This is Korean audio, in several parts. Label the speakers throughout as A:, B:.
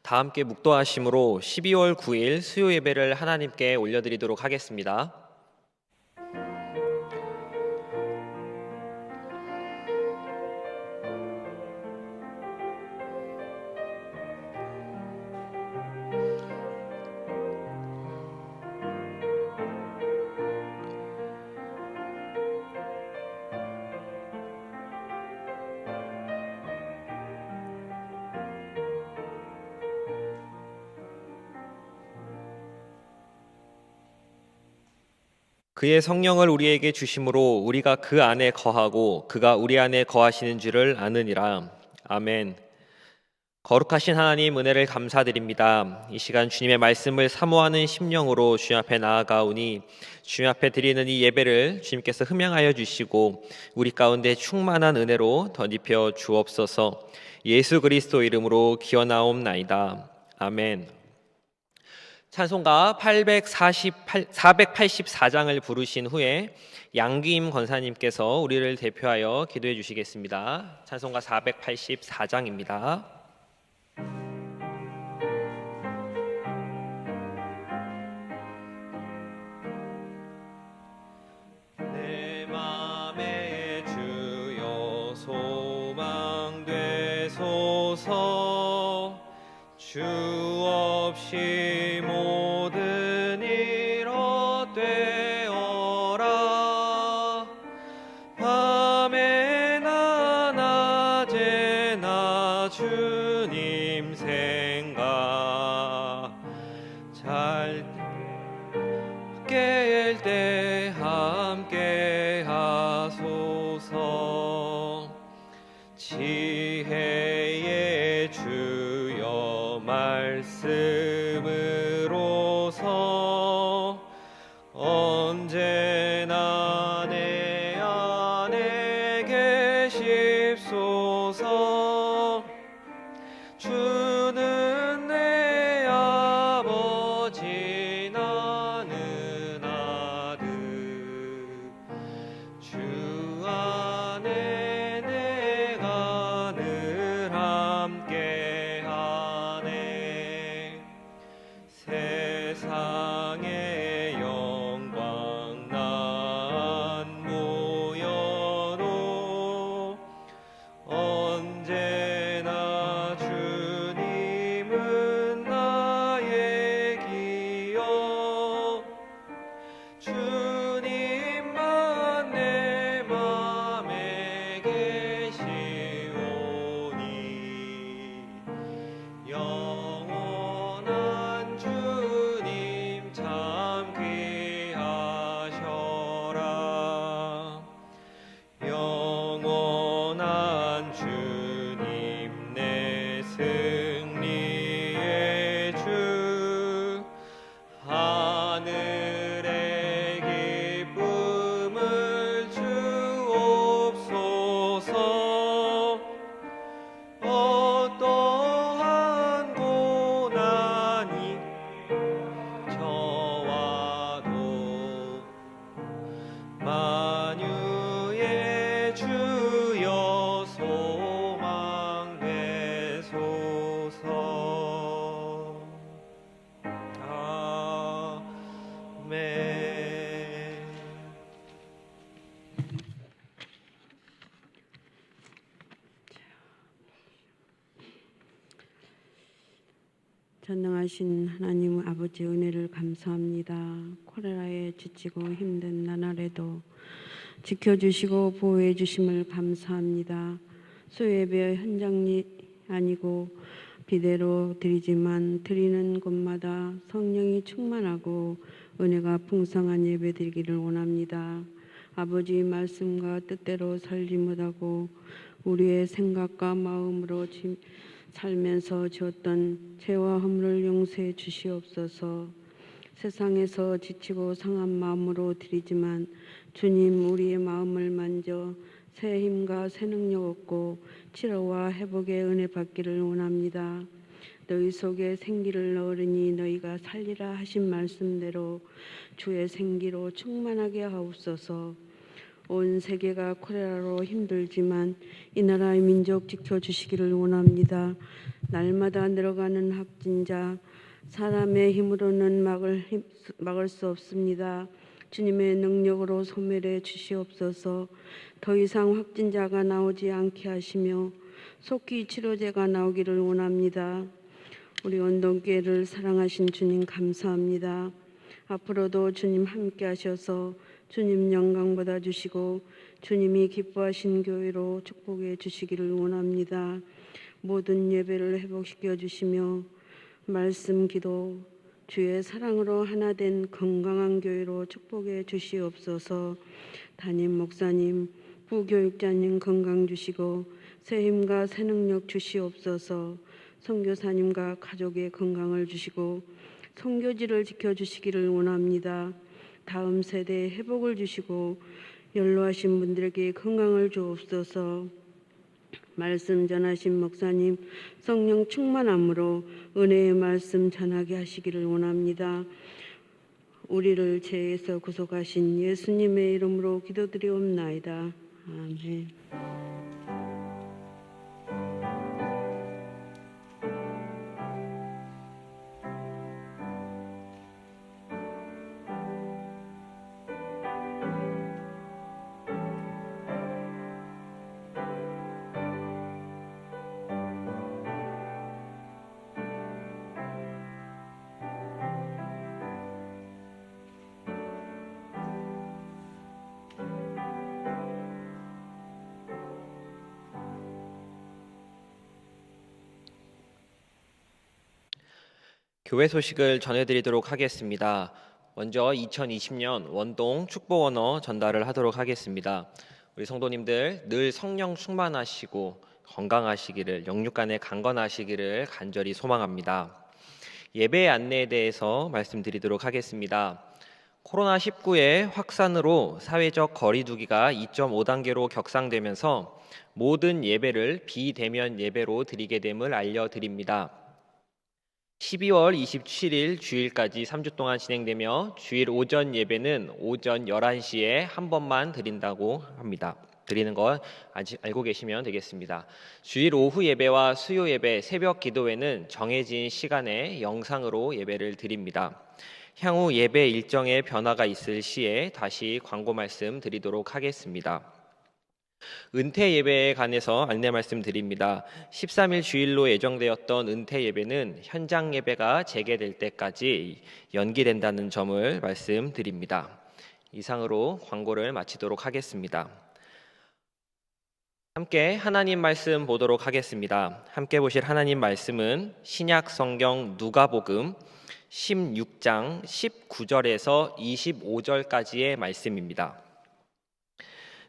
A: 다 함께 묵도하심으로 12월 9일 수요 예배를 하나님께 올려드리도록 하겠습니다. 그의 성령을 우리에게 주심으로 우리가 그 안에 거하고 그가 우리 안에 거하시는 줄을 아느니라. 아멘. 거룩하신 하나님, 은혜를 감사드립니다. 이 시간 주님의 말씀을 사모하는 심령으로 주님 앞에 나아가오니 주님 앞에 드리는 이 예배를 주님께서 흠양하여 주시고 우리 가운데 충만한 은혜로 덧입혀 주옵소서. 예수 그리스도 이름으로 기원하옵나이다. 아멘. 찬송가 484장을 부르신 후에 양기임 권사님께서 우리를 대표하여 기도해 주시겠습니다. 찬송가 484장입니다. 내 맘에 주여 소망 되소서. 주 없이 모든 일 헛되어라. 밤에나 낮에나 주님 생각, 잘 깰 때 함께 하소서. 지혜의 주여 말씀으로서 언제나 내 안에 계십소서. 주는 내 아버지 나는 아들. 주 안에 내가 늘 함께하네. 세상의 영광 난 모여도 언제나 주님은 나의 기억. 주님만 내 맘에 계시오니 영원한 주님 참 귀하셔라. 영원한 주님 내 승리의 주. 하늘의 기쁨을 주옵소서. 어떠한 고난이 저와도 만유의 주여 소망 되소서. 아멘.
B: 전능하신 하나님 아버지 은혜를 감사합니다. 코로나에 지치고 힘든 나날에도 지켜주시고 보호해 주심을 감사합니다. 수요예배 현장이 아니고 비대로 드리지만 드리는 곳마다 성령이 충만하고 은혜가 풍성한 예배 드리기를 원합니다. 아버지 말씀과 뜻대로 살지 못하고 우리의 생각과 마음으로 살면서 지었던 죄와 허물을 용서해 주시옵소서. 세상에서 지치고 상한 마음으로 드리지만 주님 우리의 마음을 만져 새 힘과 새 능력 얻고 치료와 회복의 은혜 받기를 원합니다. 너희 속에 생기를 넣으리니 너희가 살리라 하신 말씀대로 주의 생기로 충만하게 하옵소서. 온 세계가 콜레라로 힘들지만 이 나라의 민족 지켜주시기를 원합니다. 날마다 늘어가는 확진자, 사람의 힘으로는 막을 수 없습니다. 주님의 능력으로 소멸해 주시옵소서. 더 이상 확진자가 나오지 않게 하시며 속히 치료제가 나오기를 원합니다. 우리 온동교회를 사랑하신 주님 감사합니다. 앞으로도 주님 함께 하셔서 주님 영광 받아 주시고 주님이 기뻐하신 교회로 축복해 주시기를 원합니다. 모든 예배를 회복시켜 주시며 말씀 기도 주의 사랑으로 하나 된 건강한 교회로 축복해 주시옵소서. 담임 목사님, 부교육자님 건강 주시고 새 힘과 새 능력 주시옵소서. 선교사님과 가족의 건강을 주시고 선교지를 지켜주시기를 원합니다. 다음 세대에 회복을 주시고 연로하신 분들에게 건강을 주옵소서. 말씀 전하신 목사님 성령 충만함으로 은혜의 말씀 전하게 하시기를 원합니다. 우리를 죄에서 구속하신 예수님의 이름으로 기도드리옵나이다. 아멘.
A: 교회 소식을 전해드리도록 하겠습니다. 먼저 2020년 원동 축복 언어 전달을 하도록 하겠습니다. 우리 성도님들 늘 성령 충만하시고 건강하시기를, 영육간에 강건하시기를 간절히 소망합니다. 예배 안내에 대해서 말씀드리도록 하겠습니다. 코로나19의 확산으로 사회적 거리두기가 2.5단계로 격상되면서 모든 예배를 비대면 예배로 드리게 됨을 알려드립니다. 12월 27일 주일까지 3주 동안 진행되며 주일 오전 예배는 오전 11시에 한 번만 드린다고 합니다. 드리는 거 아직 알고 계시면 되겠습니다. 주일 오후 예배와 수요 예배, 새벽 기도회는 정해진 시간에 영상으로 예배를 드립니다. 향후 예배 일정에 변화가 있을 시에 다시 광고 말씀 드리도록 하겠습니다. 은퇴 예배에 관해서 안내 말씀드립니다. 13일 주일로 예정되었던 은퇴 예배는 현장 예배가 재개될 때까지 연기된다는 점을 말씀드립니다. 이상으로 광고를 마치도록 하겠습니다. 함께 하나님 말씀 보도록 하겠습니다. 함께 보실 하나님 말씀은 신약 성경 누가복음 16장 19절에서 25절까지의 말씀입니다.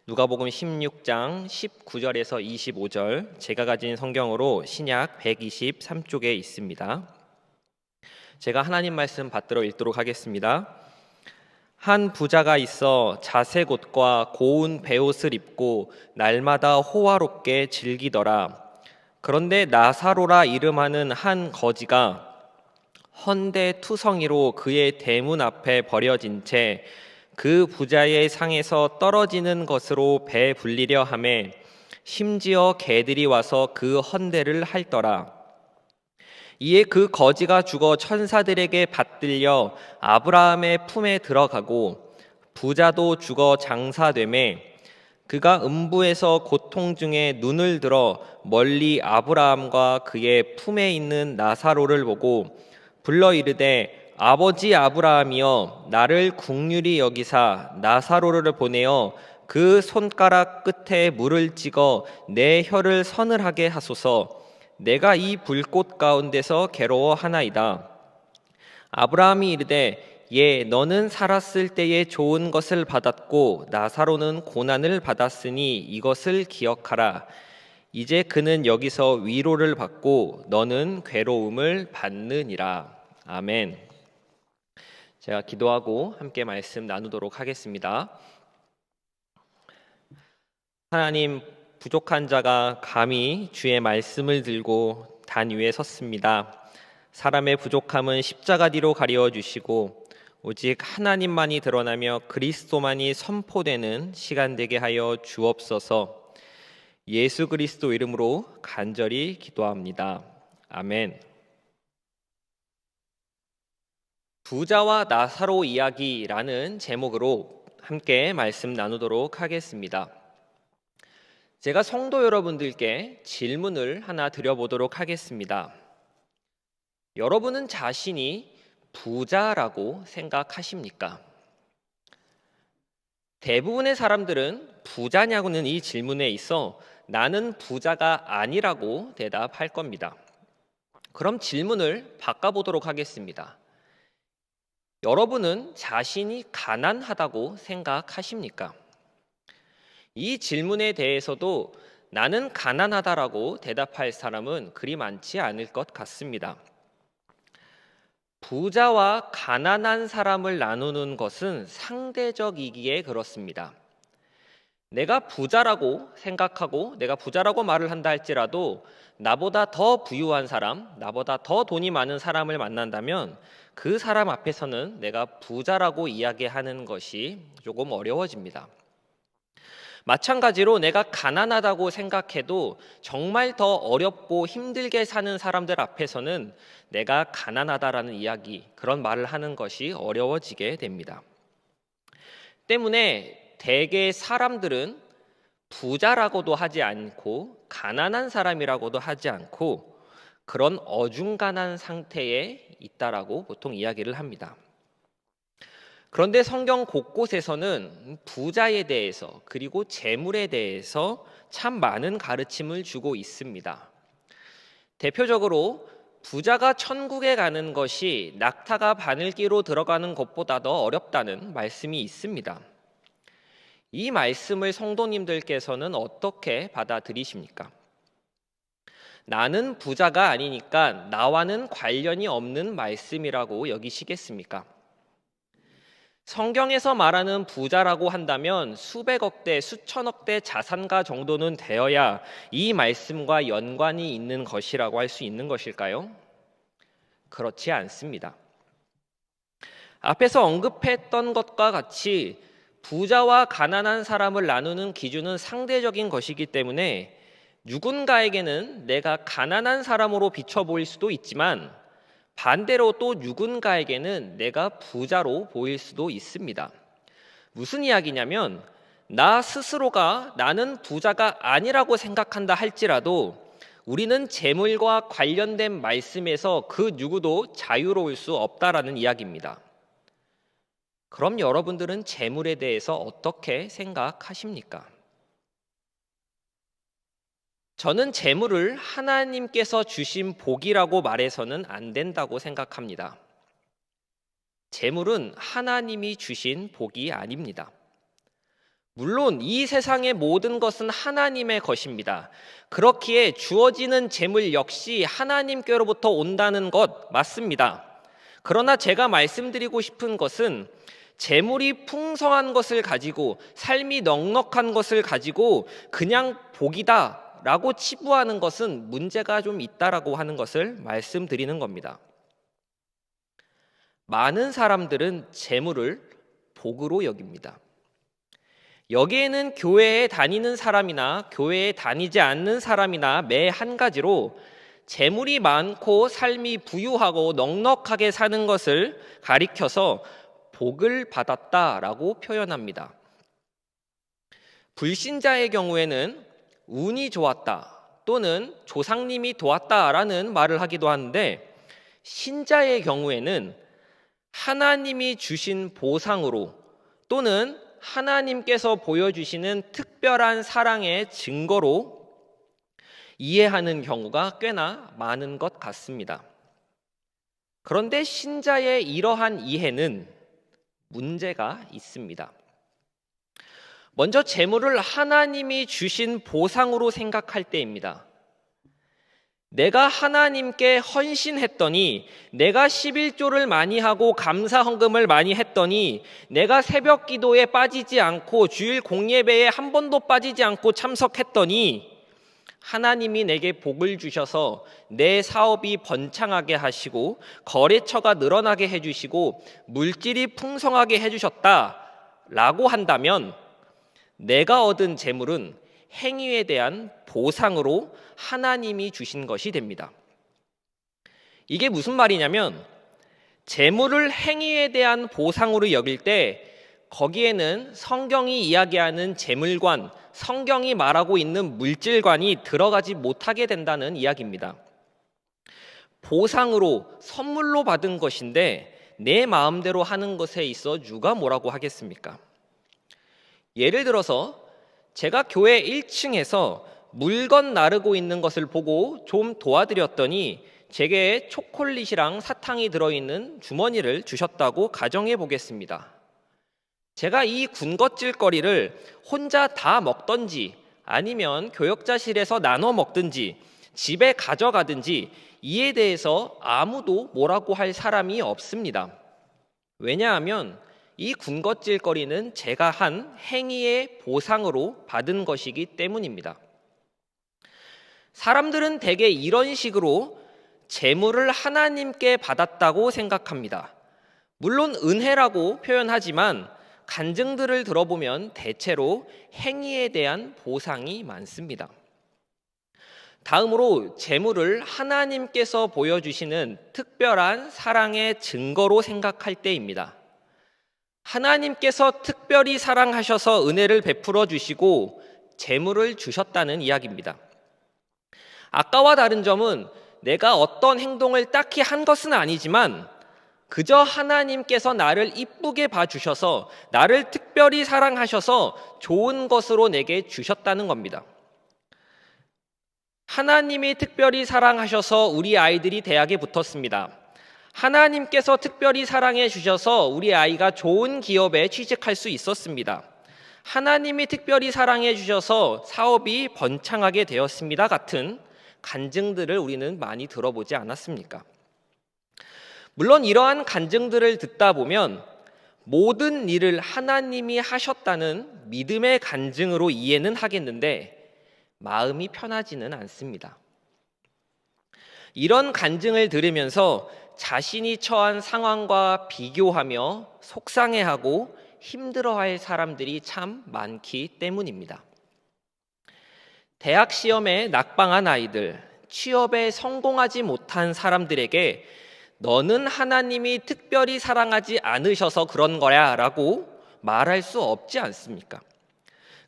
A: 누가복음 16장 19절에서 25절, 제가 가진 성경으로 신약 123쪽에 있습니다. 제가 하나님 말씀 받들어 읽도록 하겠습니다. 한 부자가 있어 자색 옷과 고운 베옷을 입고 날마다 호화롭게 즐기더라. 그런데 나사로라 이름하는 한 거지가 헌데 투성이로 그의 대문 앞에 버려진 채 그 부자의 상에서 떨어지는 것으로 배불리려 하매 심지어 개들이 와서 그 헌대를 핥더라. 이에 그 거지가 죽어 천사들에게 받들려 아브라함의 품에 들어가고 부자도 죽어 장사되매 그가 음부에서 고통 중에 눈을 들어 멀리 아브라함과 그의 품에 있는 나사로를 보고 불러 이르되 아버지 아브라함이여 나를 긍휼히 여기사 나사로를 보내어 그 손가락 끝에 물을 찍어 내 혀를 서늘하게 하소서. 내가 이 불꽃 가운데서 괴로워하나이다. 아브라함이 이르되 예 너는 살았을 때에 좋은 것을 받았고 나사로는 고난을 받았으니 이것을 기억하라. 이제 그는 여기서 위로를 받고 너는 괴로움을 받느니라. 아멘. 제가 기도하고 함께 말씀 나누도록 하겠습니다. 하나님, 부족한 자가 감히 주의 말씀을 들고 단 위에 섰습니다. 사람의 부족함은 십자가 뒤로 가리워 주시고 오직 하나님만이 드러나며 그리스도만이 선포되는 시간 되게 하여 주옵소서. 예수 그리스도 이름으로 간절히 기도합니다. 아멘. 부자와 나사로 이야기라는 제목으로 함께 말씀 나누도록 하겠습니다. 제가 성도 여러분들께 질문을 하나 드려보도록 하겠습니다. 여러분은 자신이 부자라고 생각하십니까? 대부분의 사람들은 부자냐고는 이 질문에 있어 나는 부자가 아니라고 대답할 겁니다. 그럼 질문을 바꿔보도록 하겠습니다. 여러분은 자신이 가난하다고 생각하십니까? 이 질문에 대해서도 나는 가난하다라고 대답할 사람은 그리 많지 않을 것 같습니다. 부자와 가난한 사람을 나누는 것은 상대적이기에 그렇습니다. 내가 부자라고 생각하고 내가 부자라고 말을 한다 할지라도 나보다 더 부유한 사람, 나보다 더 돈이 많은 사람을 만난다면 그 사람 앞에서는 내가 부자라고 이야기하는 것이 조금 어려워집니다. 마찬가지로 내가 가난하다고 생각해도 정말 더 어렵고 힘들게 사는 사람들 앞에서는 내가 가난하다라는 이야기, 그런 말을 하는 것이 어려워지게 됩니다. 때문에 대개 사람들은 부자라고도 하지 않고 가난한 사람이라고도 하지 않고 그런 어중간한 상태에 있다라고 보통 이야기를 합니다. 그런데 성경 곳곳에서는 부자에 대해서 그리고 재물에 대해서 참 많은 가르침을 주고 있습니다. 대표적으로 부자가 천국에 가는 것이 낙타가 바늘기로 들어가는 것보다 더 어렵다는 말씀이 있습니다. 이 말씀을 성도님들께서는 어떻게 받아들이십니까? 나는 부자가 아니니까 나와는 관련이 없는 말씀이라고 여기시겠습니까? 성경에서 말하는 부자라고 한다면 수백억 대, 수천억 대 자산가 정도는 되어야 이 말씀과 연관이 있는 것이라고 할 수 있는 것일까요? 그렇지 않습니다. 앞에서 언급했던 것과 같이 부자와 가난한 사람을 나누는 기준은 상대적인 것이기 때문에 누군가에게는 내가 가난한 사람으로 비춰 보일 수도 있지만 반대로 또 누군가에게는 내가 부자로 보일 수도 있습니다. 무슨 이야기냐면 나 스스로가 나는 부자가 아니라고 생각한다 할지라도 우리는 재물과 관련된 말씀에서 그 누구도 자유로울 수 없다라는 이야기입니다. 그럼 여러분들은 재물에 대해서 어떻게 생각하십니까? 저는 재물을 하나님께서 주신 복이라고 말해서는 안 된다고 생각합니다. 재물은 하나님이 주신 복이 아닙니다. 물론 이 세상의 모든 것은 하나님의 것입니다. 그렇기에 주어지는 재물 역시 하나님께로부터 온다는 것 맞습니다. 그러나 제가 말씀드리고 싶은 것은 재물이 풍성한 것을 가지고 삶이 넉넉한 것을 가지고 그냥 복이다 라고 치부하는 것은 문제가 좀 있다라고 하는 것을 말씀드리는 겁니다. 많은 사람들은 재물을 복으로 여깁니다. 여기에는 교회에 다니는 사람이나 교회에 다니지 않는 사람이나 매 한 가지로 재물이 많고 삶이 부유하고 넉넉하게 사는 것을 가리켜서 복을 받았다라고 표현합니다. 불신자의 경우에는 운이 좋았다 또는 조상님이 도왔다라는 말을 하기도 하는데 신자의 경우에는 하나님이 주신 보상으로 또는 하나님께서 보여주시는 특별한 사랑의 증거로 이해하는 경우가 꽤나 많은 것 같습니다. 그런데 신자의 이러한 이해는 문제가 있습니다. 먼저 재물을 하나님이 주신 보상으로 생각할 때입니다. 내가 하나님께 헌신했더니, 내가 11조를 많이 하고 감사 헌금을 많이 했더니, 내가 새벽 기도에 빠지지 않고 주일 공예배에 한 번도 빠지지 않고 참석했더니 하나님이 내게 복을 주셔서 내 사업이 번창하게 하시고 거래처가 늘어나게 해주시고 물질이 풍성하게 해주셨다라고 한다면 내가 얻은 재물은 행위에 대한 보상으로 하나님이 주신 것이 됩니다. 이게 무슨 말이냐면 재물을 행위에 대한 보상으로 여길 때 거기에는 성경이 이야기하는 재물관, 성경이 말하고 있는 물질관이 들어가지 못하게 된다는 이야기입니다. 보상으로 선물로 받은 것인데 내 마음대로 하는 것에 있어 누가 뭐라고 하겠습니까? 예를 들어서 제가 교회 1층에서 물건 나르고 있는 것을 보고 좀 도와드렸더니 제게 초콜릿이랑 사탕이 들어있는 주머니를 주셨다고 가정해 보겠습니다. 제가 이 군것질거리를 혼자 다 먹던지 아니면 교역자실에서 나눠 먹든지 집에 가져가든지 이에 대해서 아무도 뭐라고 할 사람이 없습니다. 왜냐하면 이 군것질거리는 제가 한 행위의 보상으로 받은 것이기 때문입니다. 사람들은 대개 이런 식으로 재물을 하나님께 받았다고 생각합니다. 물론 은혜라고 표현하지만 간증들을 들어보면 대체로 행위에 대한 보상이 많습니다. 다음으로 재물을 하나님께서 보여주시는 특별한 사랑의 증거로 생각할 때입니다. 하나님께서 특별히 사랑하셔서 은혜를 베풀어 주시고 재물을 주셨다는 이야기입니다. 아까와 다른 점은 내가 어떤 행동을 딱히 한 것은 아니지만 그저 하나님께서 나를 이쁘게 봐주셔서 나를 특별히 사랑하셔서 좋은 것으로 내게 주셨다는 겁니다. 하나님이 특별히 사랑하셔서 우리 아이들이 대학에 붙었습니다. 하나님께서 특별히 사랑해 주셔서 우리 아이가 좋은 기업에 취직할 수 있었습니다. 하나님이 특별히 사랑해 주셔서 사업이 번창하게 되었습니다. 같은 간증들을 우리는 많이 들어보지 않았습니까? 물론 이러한 간증들을 듣다 보면 모든 일을 하나님이 하셨다는 믿음의 간증으로 이해는 하겠는데 마음이 편하지는 않습니다. 이런 간증을 들으면서 자신이 처한 상황과 비교하며 속상해하고 힘들어할 사람들이 참 많기 때문입니다. 대학 시험에 낙방한 아이들, 취업에 성공하지 못한 사람들에게 너는 하나님이 특별히 사랑하지 않으셔서 그런 거야 라고 말할 수 없지 않습니까?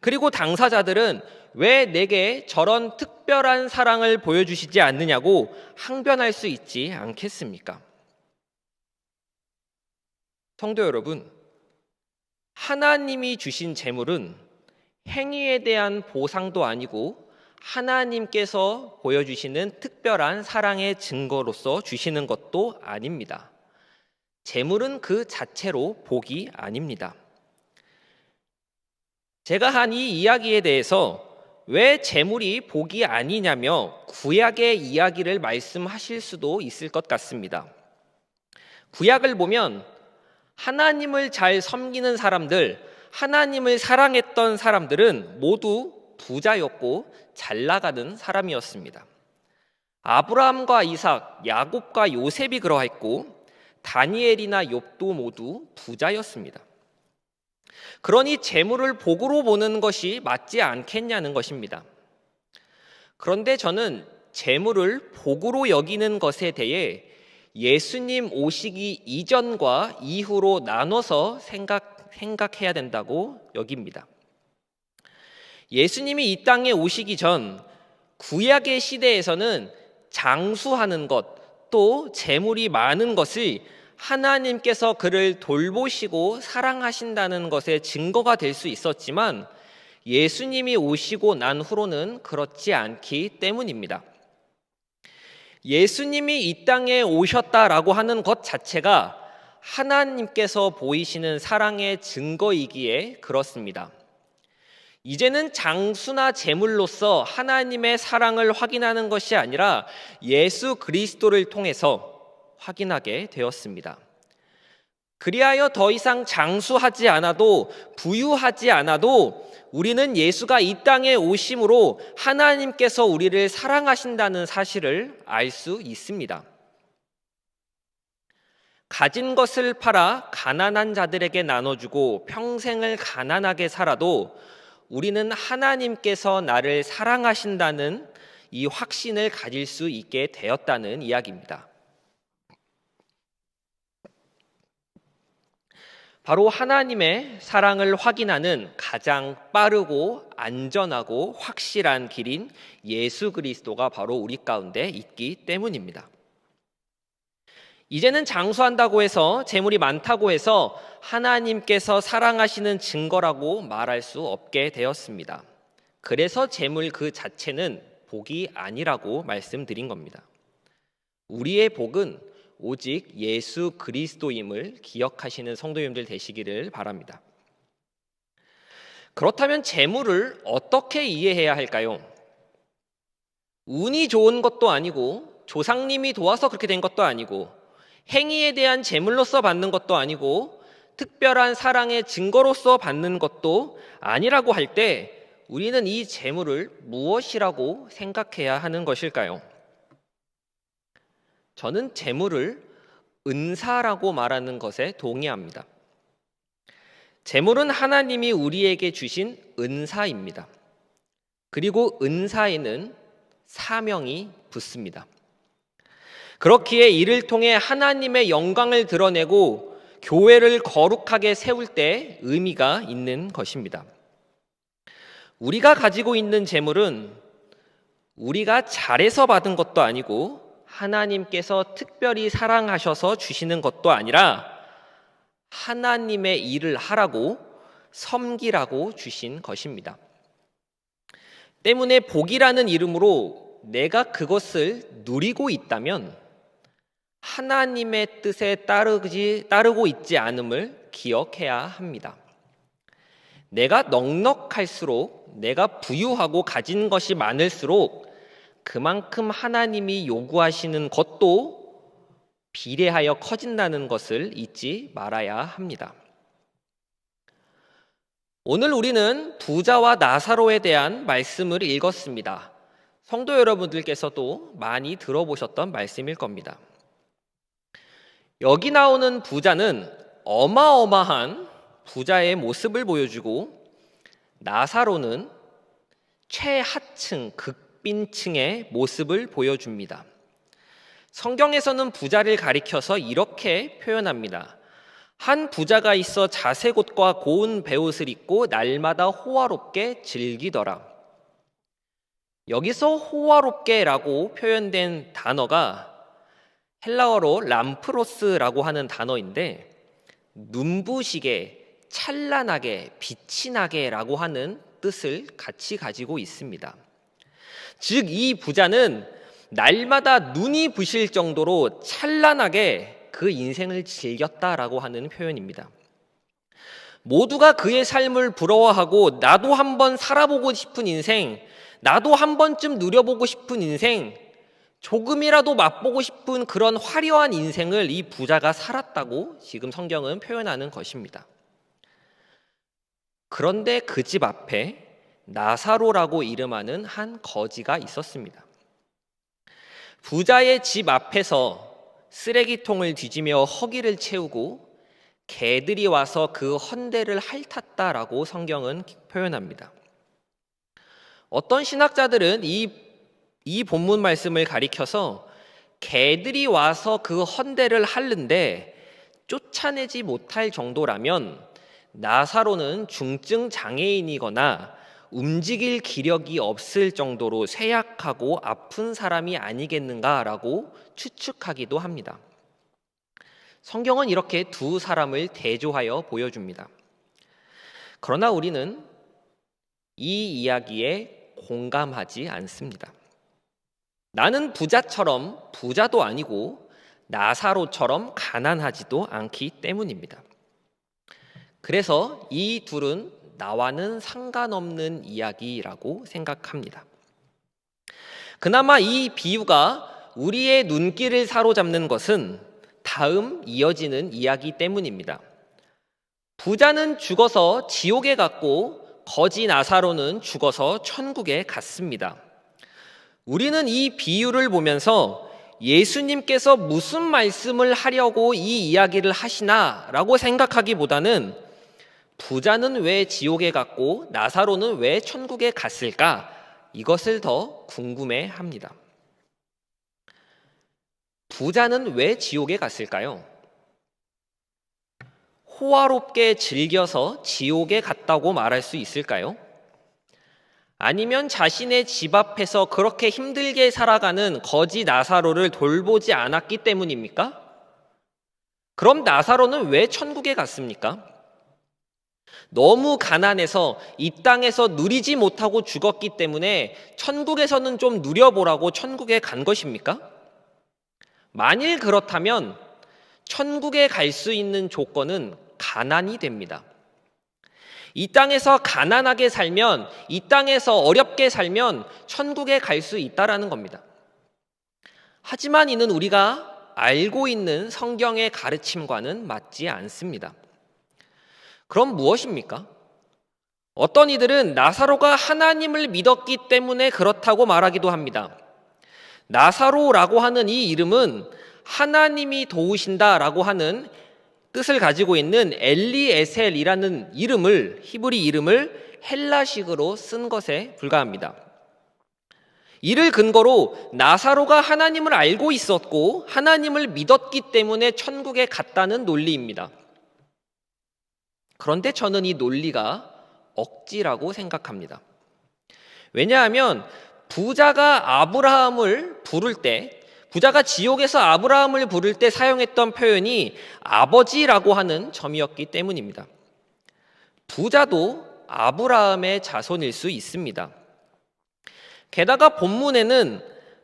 A: 그리고 당사자들은 왜 내게 저런 특별한 사랑을 보여주시지 않느냐고 항변할 수 있지 않겠습니까? 성도 여러분, 하나님이 주신 재물은 행위에 대한 보상도 아니고 하나님께서 보여주시는 특별한 사랑의 증거로서 주시는 것도 아닙니다. 재물은 그 자체로 복이 아닙니다. 제가 한 이 이야기에 대해서 왜 재물이 복이 아니냐며 구약의 이야기를 말씀하실 수도 있을 것 같습니다. 구약을 보면 하나님을 잘 섬기는 사람들, 하나님을 사랑했던 사람들은 모두 부자였고 잘 나가는 사람이었습니다. 아브라함과 이삭, 야곱과 요셉이 그러했고 다니엘이나 욥도 모두 부자였습니다. 그러니 재물을 복으로 보는 것이 맞지 않겠냐는 것입니다. 그런데 저는 재물을 복으로 여기는 것에 대해 예수님 오시기 이전과 이후로 나눠서 생각해야 된다고 여깁니다. 예수님이 이 땅에 오시기 전 구약의 시대에서는 장수하는 것, 또 재물이 많은 것을 하나님께서 그를 돌보시고 사랑하신다는 것의 증거가 될 수 있었지만 예수님이 오시고 난 후로는 그렇지 않기 때문입니다. 예수님이 이 땅에 오셨다라고 하는 것 자체가 하나님께서 보이시는 사랑의 증거이기에 그렇습니다. 이제는 장수나 재물로서 하나님의 사랑을 확인하는 것이 아니라 예수 그리스도를 통해서 확인하게 되었습니다. 그리하여 더 이상 장수하지 않아도 부유하지 않아도 우리는 예수가 이 땅에 오심으로 하나님께서 우리를 사랑하신다는 사실을 알 수 있습니다. 가진 것을 팔아 가난한 자들에게 나눠주고 평생을 가난하게 살아도 우리는 하나님께서 나를 사랑하신다는 이 확신을 가질 수 있게 되었다는 이야기입니다. 바로 하나님의 사랑을 확인하는 가장 빠르고 안전하고 확실한 길인 예수 그리스도가 바로 우리 가운데 있기 때문입니다. 이제는 장수한다고 해서 재물이 많다고 해서 하나님께서 사랑하시는 증거라고 말할 수 없게 되었습니다. 그래서 재물 그 자체는 복이 아니라고 말씀드린 겁니다. 우리의 복은 오직 예수 그리스도임을 기억하시는 성도님들 되시기를 바랍니다. 그렇다면 재물을 어떻게 이해해야 할까요? 운이 좋은 것도 아니고 조상님이 도와서 그렇게 된 것도 아니고 행위에 대한 재물로서 받는 것도 아니고 특별한 사랑의 증거로서 받는 것도 아니라고 할 때 우리는 이 재물을 무엇이라고 생각해야 하는 것일까요? 저는 재물을 은사라고 말하는 것에 동의합니다. 재물은 하나님이 우리에게 주신 은사입니다. 그리고 은사에는 사명이 붙습니다. 그렇기에 이를 통해 하나님의 영광을 드러내고 교회를 거룩하게 세울 때 의미가 있는 것입니다. 우리가 가지고 있는 재물은 우리가 잘해서 받은 것도 아니고 하나님께서 특별히 사랑하셔서 주시는 것도 아니라 하나님의 일을 하라고 섬기라고 주신 것입니다. 때문에 복이라는 이름으로 내가 그것을 누리고 있다면 하나님의 뜻에 따르고 있지 않음을 기억해야 합니다. 내가 넉넉할수록, 내가 부유하고 가진 것이 많을수록 그만큼 하나님이 요구하시는 것도 비례하여 커진다는 것을 잊지 말아야 합니다. 오늘 우리는 부자와 나사로에 대한 말씀을 읽었습니다. 성도 여러분들께서도 많이 들어보셨던 말씀일 겁니다. 여기 나오는 부자는 어마어마한 부자의 모습을 보여주고 나사로는 최하층, 극빈층의 모습을 보여줍니다. 성경에서는 부자를 가리켜서 이렇게 표현합니다. 한 부자가 있어 자색옷과 고운 베옷을 입고 날마다 호화롭게 즐기더라. 여기서 호화롭게라고 표현된 단어가 헬라어로 람프로스라고 하는 단어인데 눈부시게, 찬란하게, 빛이 나게라고 하는 뜻을 같이 가지고 있습니다. 즉 이 부자는 날마다 눈이 부실 정도로 찬란하게 그 인생을 즐겼다라고 하는 표현입니다. 모두가 그의 삶을 부러워하고 나도 한번 살아보고 싶은 인생, 나도 한 번쯤 누려보고 싶은 인생, 조금이라도 맛보고 싶은 그런 화려한 인생을 이 부자가 살았다고 지금 성경은 표현하는 것입니다. 그런데 그 집 앞에 나사로라고 이름하는 한 거지가 있었습니다. 부자의 집 앞에서 쓰레기통을 뒤지며 허기를 채우고 개들이 와서 그 헌대를 핥았다라고 성경은 표현합니다. 어떤 신학자들은 이 본문 말씀을 가리켜서 개들이 와서 그 헌대를 핥는데 쫓아내지 못할 정도라면 나사로는 중증 장애인이거나 움직일 기력이 없을 정도로 쇠약하고 아픈 사람이 아니겠는가라고 추측하기도 합니다. 성경은 이렇게 두 사람을 대조하여 보여줍니다. 그러나 우리는 이 이야기에 공감하지 않습니다. 나는 부자처럼 부자도 아니고 나사로처럼 가난하지도 않기 때문입니다. 그래서 이 둘은 나와는 상관없는 이야기라고 생각합니다. 그나마 이 비유가 우리의 눈길을 사로잡는 것은 다음 이어지는 이야기 때문입니다. 부자는 죽어서 지옥에 갔고 거지 나사로는 죽어서 천국에 갔습니다. 우리는 이 비유를 보면서 예수님께서 무슨 말씀을 하려고 이 이야기를 하시나라고 생각하기보다는 부자는 왜 지옥에 갔고 나사로는 왜 천국에 갔을까? 이것을 더 궁금해합니다. 부자는 왜 지옥에 갔을까요? 호화롭게 즐겨서 지옥에 갔다고 말할 수 있을까요? 아니면 자신의 집 앞에서 그렇게 힘들게 살아가는 거지 나사로를 돌보지 않았기 때문입니까? 그럼 나사로는 왜 천국에 갔습니까? 너무 가난해서 이 땅에서 누리지 못하고 죽었기 때문에 천국에서는 좀 누려보라고 천국에 간 것입니까? 만일 그렇다면 천국에 갈 수 있는 조건은 가난이 됩니다. 이 땅에서 가난하게 살면, 이 땅에서 어렵게 살면 천국에 갈 수 있다라는 겁니다. 하지만 이는 우리가 알고 있는 성경의 가르침과는 맞지 않습니다. 그럼 무엇입니까? 어떤 이들은 나사로가 하나님을 믿었기 때문에 그렇다고 말하기도 합니다. 나사로라고 하는 이 이름은 하나님이 도우신다라고 하는 뜻을 가지고 있는 엘리에셀이라는 이름을, 히브리 이름을 헬라식으로 쓴 것에 불과합니다. 이를 근거로 나사로가 하나님을 알고 있었고 하나님을 믿었기 때문에 천국에 갔다는 논리입니다. 그런데 저는 이 논리가 억지라고 생각합니다. 왜냐하면 부자가 지옥에서 아브라함을 부를 때 사용했던 표현이 아버지라고 하는 점이었기 때문입니다. 부자도 아브라함의 자손일 수 있습니다. 게다가 본문에는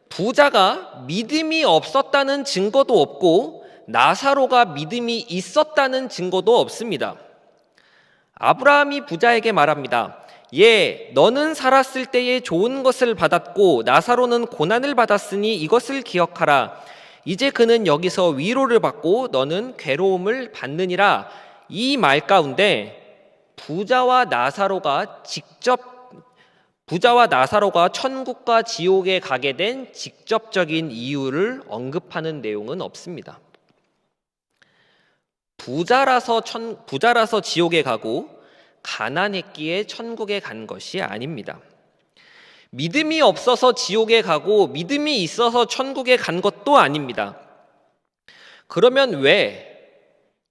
A: 부자가 믿음이 없었다는 증거도 없고 나사로가 믿음이 있었다는 증거도 없습니다. 아브라함이 부자에게 말합니다. 너는 살았을 때에 좋은 것을 받았고 나사로는 고난을 받았으니 이것을 기억하라. 이제 그는 여기서 위로를 받고 너는 괴로움을 받느니라. 이 말 가운데 부자와 나사로가 천국과 지옥에 가게 된 직접적인 이유를 언급하는 내용은 없습니다. 부자라서 지옥에 가고 가난했기에 천국에 간 것이 아닙니다. 믿음이 없어서 지옥에 가고 믿음이 있어서 천국에 간 것도 아닙니다. 그러면 왜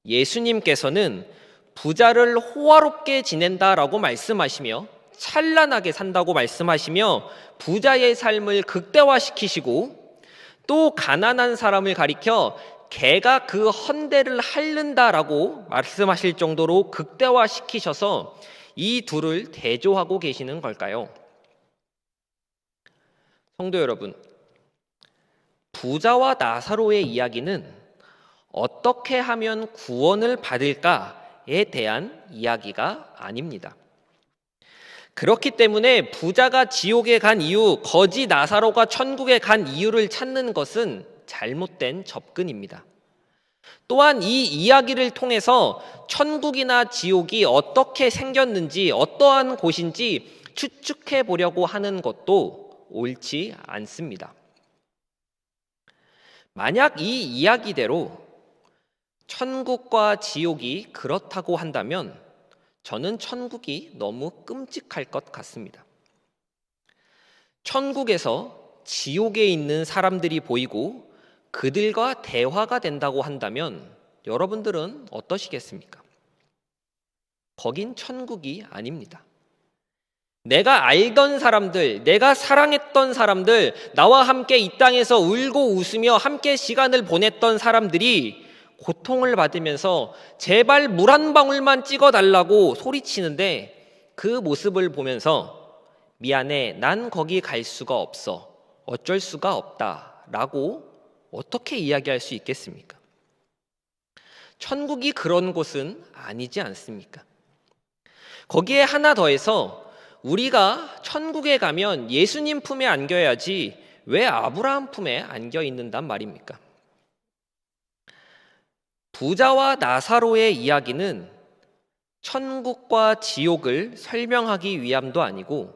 A: 예수님께서는 부자를 호화롭게 지낸다라고 말씀하시며 찬란하게 산다고 말씀하시며 부자의 삶을 극대화시키시고 또 가난한 사람을 가리켜 개가 그 헌대를 핥는다라고 말씀하실 정도로 극대화시키셔서 이 둘을 대조하고 계시는 걸까요? 성도 여러분, 부자와 나사로의 이야기는 어떻게 하면 구원을 받을까에 대한 이야기가 아닙니다. 그렇기 때문에 부자가 지옥에 간 이유, 거지 나사로가 천국에 간 이유를 찾는 것은 잘못된 접근입니다. 또한 이 이야기를 통해서 천국이나 지옥이 어떻게 생겼는지, 어떠한 곳인지 추측해 보려고 하는 것도 옳지 않습니다. 만약 이 이야기대로 천국과 지옥이 그렇다고 한다면 저는 천국이 너무 끔찍할 것 같습니다. 천국에서 지옥에 있는 사람들이 보이고 그들과 대화가 된다고 한다면 여러분들은 어떠시겠습니까? 거긴 천국이 아닙니다. 내가 알던 사람들, 내가 사랑했던 사람들, 나와 함께 이 땅에서 울고 웃으며 함께 시간을 보냈던 사람들이 고통을 받으면서 제발 물 한 방울만 찍어달라고 소리치는데 그 모습을 보면서 미안해, 난 거기 갈 수가 없어, 어쩔 수가 없다라고 어떻게 이야기할 수 있겠습니까? 천국이 그런 곳은 아니지 않습니까? 거기에 하나 더해서 우리가 천국에 가면 예수님 품에 안겨야지 왜 아브라함 품에 안겨 있는단 말입니까? 부자와 나사로의 이야기는 천국과 지옥을 설명하기 위함도 아니고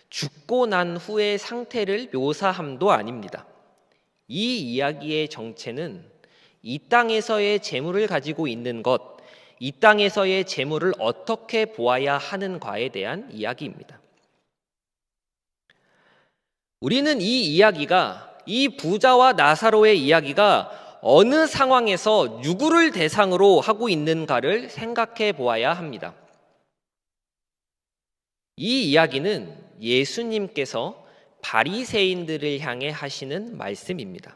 A: 죽고 난 후의 상태를 묘사함도 아닙니다. 이 이야기의 정체는 이 땅에서의 재물을 가지고 있는 것, 이 땅에서의 재물을 어떻게 보아야 하는가에 대한 이야기입니다. 우리는 이 부자와 나사로의 이야기가 어느 상황에서 누구를 대상으로 하고 있는가를 생각해 보아야 합니다. 이 이야기는 예수님께서 바리새인들을 향해 하시는 말씀입니다.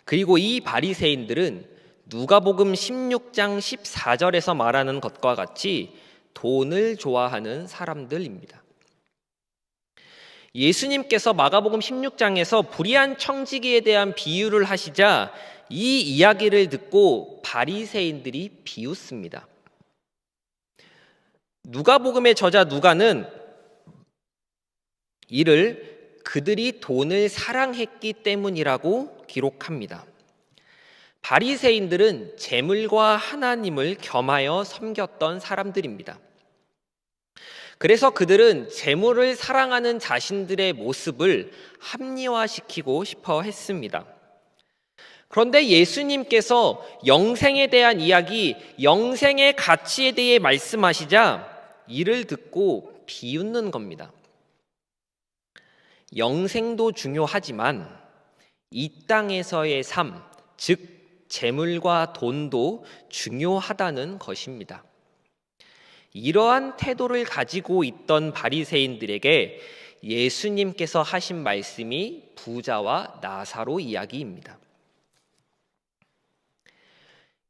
A: 그리고 이 바리새인들은 누가복음 16장 14절에서 말하는 것과 같이 돈을 좋아하는 사람들입니다. 예수님께서 마가복음 16장에서 불의한 청지기에 대한 비유를 하시자 이 이야기를 듣고 바리새인들이 비웃습니다. 누가복음의 저자 누가는 이를 그들이 돈을 사랑했기 때문이라고 기록합니다. 바리새인들은 재물과 하나님을 겸하여 섬겼던 사람들입니다. 그래서 그들은 재물을 사랑하는 자신들의 모습을 합리화시키고 싶어 했습니다. 그런데 예수님께서 영생에 대한 이야기, 영생의 가치에 대해 말씀하시자 이를 듣고 비웃는 겁니다. 영생도 중요하지만 이 땅에서의 삶, 즉 재물과 돈도 중요하다는 것입니다. 이러한 태도를 가지고 있던 바리새인들에게 예수님께서 하신 말씀이 부자와 나사로 이야기입니다.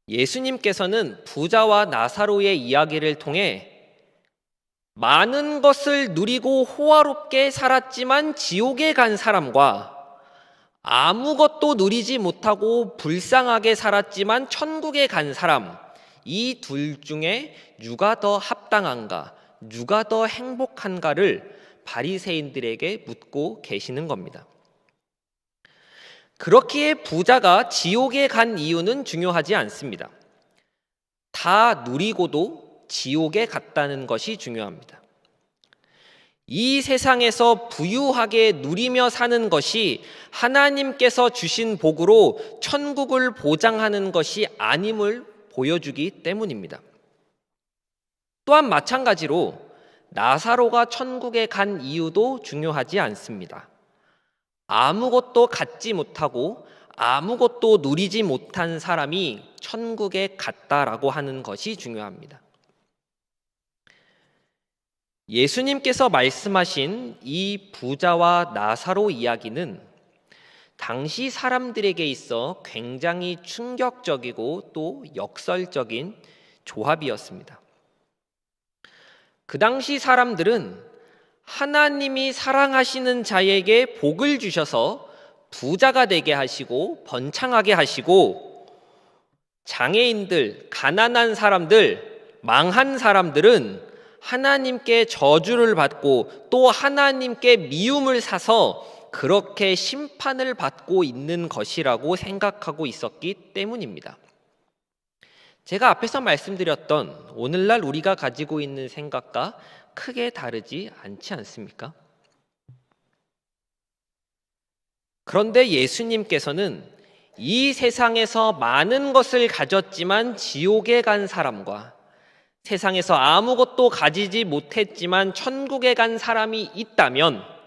A: 예수님께서는 부자와 나사로의 이야기를 통해 많은 것을 누리고 호화롭게 살았지만 지옥에 간 사람과 아무것도 누리지 못하고 불쌍하게 살았지만 천국에 간 사람, 이 둘 중에 누가 더 합당한가, 누가 더 행복한가를 바리새인들에게 묻고 계시는 겁니다. 그렇기에 부자가 지옥에 간 이유는 중요하지 않습니다. 다 누리고도 지옥에 갔다는 것이 중요합니다. 이 세상에서 부유하게 누리며 사는 것이 하나님께서 주신 복으로 천국을 보장하는 것이 아님을 보여주기 때문입니다. 또한 마찬가지로 나사로가 천국에 간 이유도 중요하지 않습니다. 아무것도 갖지 못하고 아무것도 누리지 못한 사람이 천국에 갔다라고 하는 것이 중요합니다. 예수님께서 말씀하신 이 부자와 나사로 이야기는 당시 사람들에게 있어 굉장히 충격적이고 또 역설적인 조합이었습니다. 그 당시 사람들은 하나님이 사랑하시는 자에게 복을 주셔서 부자가 되게 하시고 번창하게 하시고, 장애인들, 가난한 사람들, 망한 사람들은 하나님께 저주를 받고 또 하나님께 미움을 사서 그렇게 심판을 받고 있는 것이라고 생각하고 있었기 때문입니다. 제가 앞에서 말씀드렸던 오늘날 우리가 가지고 있는 생각과 크게 다르지 않지 않습니까? 그런데 예수님께서는 이 세상에서 많은 것을 가졌지만 지옥에 간 사람과 세상에서 아무것도 가지지 못했지만 천국에 간 사람이 있다면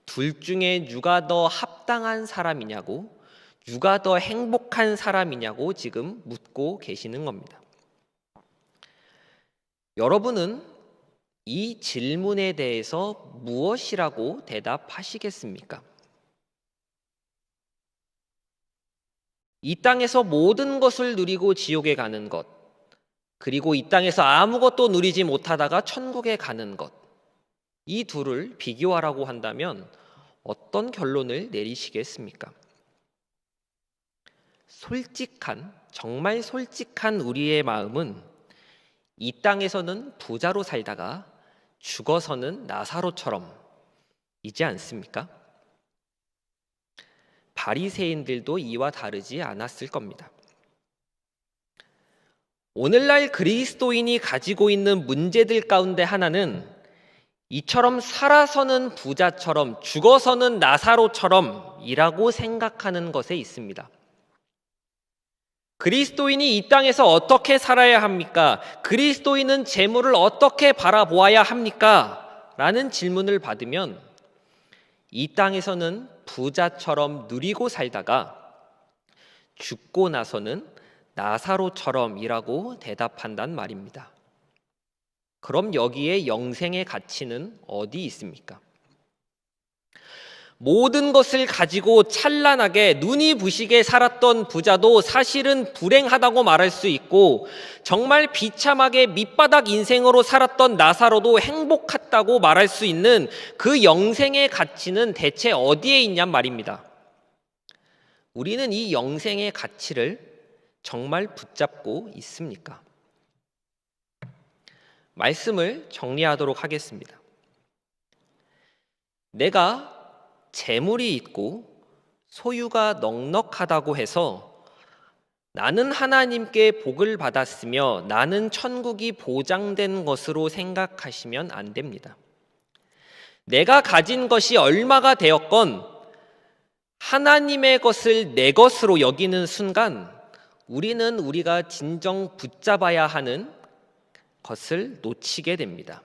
A: 둘 중에 누가 더 합당한 사람이냐고, 누가 더 행복한 사람이냐고 지금 묻고 계시는 겁니다. 여러분은 이 질문에 대해서 무엇이라고 대답하시겠습니까? 이 땅에서 모든 것을 누리고 지옥에 가는 것, 그리고 이 땅에서 아무것도 누리지 못하다가 천국에 가는 것, 이 둘을 비교하라고 한다면 어떤 결론을 내리시겠습니까? 정말 솔직한 우리의 마음은 이 땅에서는 부자로 살다가 죽어서는 나사로처럼 이지 않습니까? 바리새인들도 이와 다르지 않았을 겁니다. 오늘날 그리스도인이 가지고 있는 문제들 가운데 하나는 이처럼 살아서는 부자처럼 죽어서는 나사로처럼 이라고 생각하는 것에 있습니다. 그리스도인이 이 땅에서 어떻게 살아야 합니까? 그리스도인은 재물을 어떻게 바라보아야 합니까? 라는 질문을 받으면 이 땅에서는 부자처럼 누리고 살다가 죽고 나서는 나사로처럼이라고 대답한단 말입니다. 그럼 여기에 영생의 가치는 어디 있습니까? 모든 것을 가지고 찬란하게 눈이 부시게 살았던 부자도 사실은 불행하다고 말할 수 있고, 정말 비참하게 밑바닥 인생으로 살았던 나사로도 행복했다고 말할 수 있는 그 영생의 가치는 대체 어디에 있냔 말입니다. 우리는 이 영생의 가치를 정말 붙잡고 있습니까? 말씀을 정리하도록 하겠습니다. 내가 재물이 있고 소유가 넉넉하다고 해서 나는 하나님께 복을 받았으며 나는 천국이 보장된 것으로 생각하시면 안 됩니다. 내가 가진 것이 얼마가 되었건 하나님의 것을 내 것으로 여기는 순간 우리는 우리가 진정 붙잡아야 하는 것을 놓치게 됩니다.